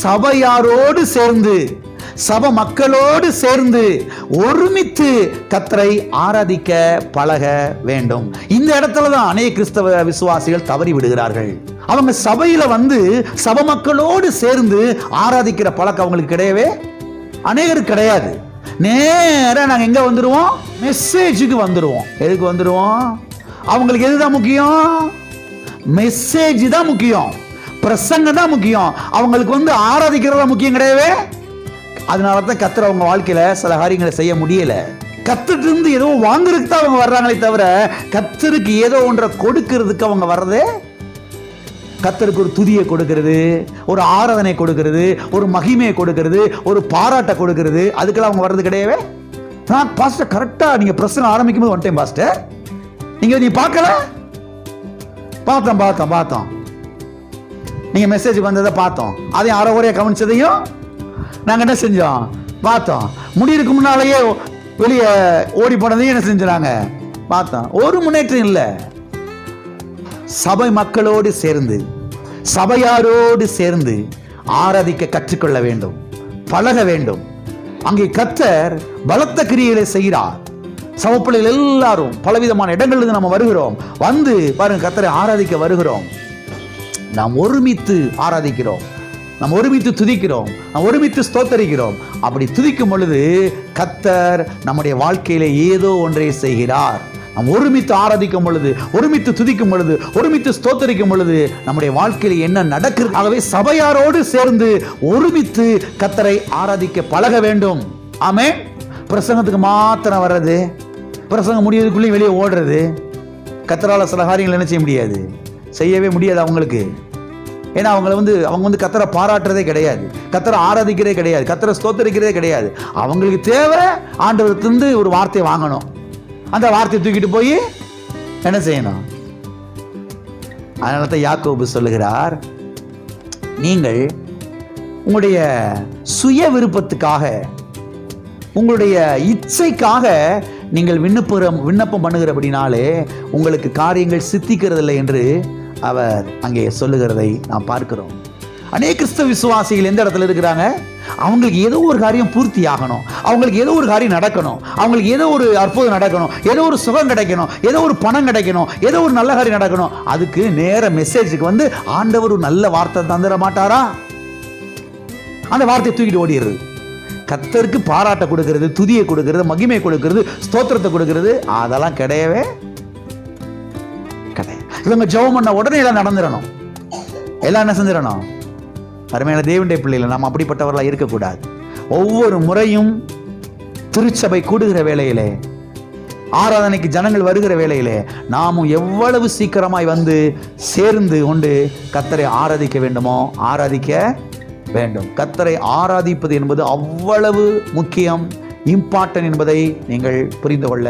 சபையாரோடு சேர்ந்து, சபை மக்களோடு சேர்ந்து ஒருமித்து கர்த்தரை ஆராதிக்க பழக வேண்டும். இந்த இடத்துல தான் அநேக கிறிஸ்தவ விசுவாசிகள் தவறி விடுகிறார்கள். அவங்க சபையில வந்து சபை மக்களோடு சேர்ந்து ஆராதிக்கிற பழக்கம் அவங்களுக்கு கிடையவே அநேகருக்கு கிடையாது. நேரா நாங்க எங்க வந்துருவோம்? மெசேஜுக்கு வந்துருவோம். எதுக்கு வந்துருவோம்? அவங்களுக்கு எதுதான் முக்கியம்? மெசேஜ் தான் முக்கியம், பிரசங்கம் தான் முக்கியம். அவங்களுக்கு வந்து ஆராதிக்கிறதா முக்கியம் கிடையவே. அதனால தான் கர்த்தர் அவங்க வாழ்க்கையில சில காரியங்களை செய்ய முடியல. கர்த்தர்ட்ட இருந்து ஏதோ வாங்குறதுக்கு தான் அவங்க வர்றாங்களே தவிர கர்த்தருக்கு ஏதோ ஒன்றை கொடுக்கிறதுக்கு அவங்க வர்றதே. கர்த்தருக்கு ஒரு துதியை கொடுக்கிறது, ஒரு ஆராதனை கொடுக்கிறது, ஒரு மகிமையை கொடுக்கிறது, ஒரு பாராட்டை கொடுக்கிறது, அதுக்கெல்லாம் அவங்க வர்றது கிடையவே. நான் பாஸ்டர் கரெக்டா நீங்க பிரசங்கம் ஆரம்பிக்கும் போது வந்துட்டேன் பாஸ்டர், நீ பார்க்கல? பார்த்தோம். நீங்க மெசேஜ் வந்ததை பார்த்தோம், அதையும் அரைகுறையா கவனிச்சதையும் நாங்க என்ன செஞ்சோம்? பார்த்தோம். முடிவுக்கு முன்னாலேயே வெளியே ஓடி போனதையும் என்ன செஞ்சாங்க? பார்த்தோம். ஒரு முன்னேற்றம் இல்லை. சபை மக்களோடு சேர்ந்து, சபையாரோடு சேர்ந்து ஆராதிக்க கற்றுக்கொள்ள வேண்டும், பழக வேண்டும். அங்கே கர்த்தர் பலத்த கிரியைகளை செய்கிறார். சபைப்பிள்ளைகள் எல்லாரும் பலவிதமான இடங்களிலிருந்து நம்ம வருகிறோம். வந்து பாருங்க, கர்த்தரை ஆராதிக்க வருகிறோம். நாம் ஒருமித்து ஆராதிக்கிறோம், நாம் ஒருமித்து துதிக்கிறோம், நாம் ஒருமித்து ஸ்தோத்தரிக்கிறோம். அப்படி துதிக்கும் பொழுது கர்த்தர் நம்முடைய வாழ்க்கையில ஏதோ ஒன்றை செய்கிறார். நாம் ஒருமித்து ஆராதிக்கும் பொழுது, ஒருமித்து துதிக்கும் பொழுது, ஒருமித்து ஸ்தோத்தரிக்கும் பொழுது நம்முடைய வாழ்க்கையில என்ன நடக்கிறது? ஆகவே சபையாரோடு சேர்ந்து ஒருமித்து கர்த்தரை ஆராதிக்க பழக வேண்டும். ஆமென். பிரசங்கத்துக்கு மாத்திரம் வர்றது, பிரசங்கம் முடியறதுக்குள்ளேயும் வெளியே ஓடுறது, கர்த்தரால சில காரியங்கள் என்ன செய்ய முடியாது, செய்யவே முடியாது அவங்களுக்கு. ஏன்னா அவங்க வந்து கர்த்தரை பாராட்டுறதே கிடையாது, கர்த்தரை ஆராதிக்கிறதே கிடையாது, கர்த்தரை ஸ்தோத்தரிக்கிறதே கிடையாது. அவங்களுக்கு தேவை ஆண்டவரிடத்திலிருந்து ஒரு வார்த்தையை வாங்கணும், அந்த வார்த்தையை தூக்கிட்டு போய் என்ன செய்யணும்? அதனால தான் யாக்கோபு சொல்லுகிறார், நீங்கள் உங்களுடைய சுய விருப்பத்துக்காக, உங்களுடைய இச்சைக்காக நீங்கள் விண்ணப்பம் பண்ணுகிறபடினாலே உங்களுக்கு காரியங்கள் சித்திக்கிறதில்லை என்று அவர் அங்கே சொல்லுகிறதை நாம் பார்க்கிறோம். அநேக கிறிஸ்தவ விசுவாசிகள் எந்த இடத்துல இருக்கிறாங்க? அவங்களுக்கு ஏதோ ஒரு காரியம் பூர்த்தி ஆகணும், அவங்களுக்கு ஏதோ ஒரு காரியம் நடக்கணும், அவங்களுக்கு ஏதோ ஒரு அற்புதம் நடக்கணும், ஏதோ ஒரு சுகம் கிடைக்கணும், ஏதோ ஒரு பணம் கிடைக்கணும், ஏதோ ஒரு நல்ல காரியம் நடக்கணும். அதுக்கு நேர மெசேஜுக்கு வந்து ஆண்டவர் ஒரு நல்ல வார்த்தை தந்துட மாட்டாரா? அந்த வார்த்தையை தூக்கிட்டு ஓடிடுறது. கர்த்தருக்கு பாராட்ட கொடுக்கிறது, துதியை கொடுக்கிறது, மகிமை கொடுக்கிறது, ஸ்தோத்திரத்தை கொடுக்கிறது, அதெல்லாம் கிடையவே கிடையாது. இவங்க ஜெபம் பண்ண உடனே எல்லாம் நடந்துடணும், எல்லாம் என்ன செஞ்சிடணும்? அருமையான தேவனுடைய பிள்ளைகளை நாம் அப்படிப்பட்டவர்களாக இருக்கக்கூடாது. ஒவ்வொரு முறையும் திருச்சபை கூடுகிற வேளையிலே, ஆராதனைக்கு ஜனங்கள் வருகிற வேளையிலே நாமும் எவ்வளவு சீக்கிரமாய் வந்து சேர்ந்து கொண்டு கர்த்தரை ஆராதிக்க வேண்டுமோ ஆராதிக்க வேண்டும். கர்த்தரை ஆராதிப்பது என்பது அவ்வளவு முக்கியம், இம்பார்ட்டன்ட் என்பதை நீங்கள் புரிந்து கொள்ள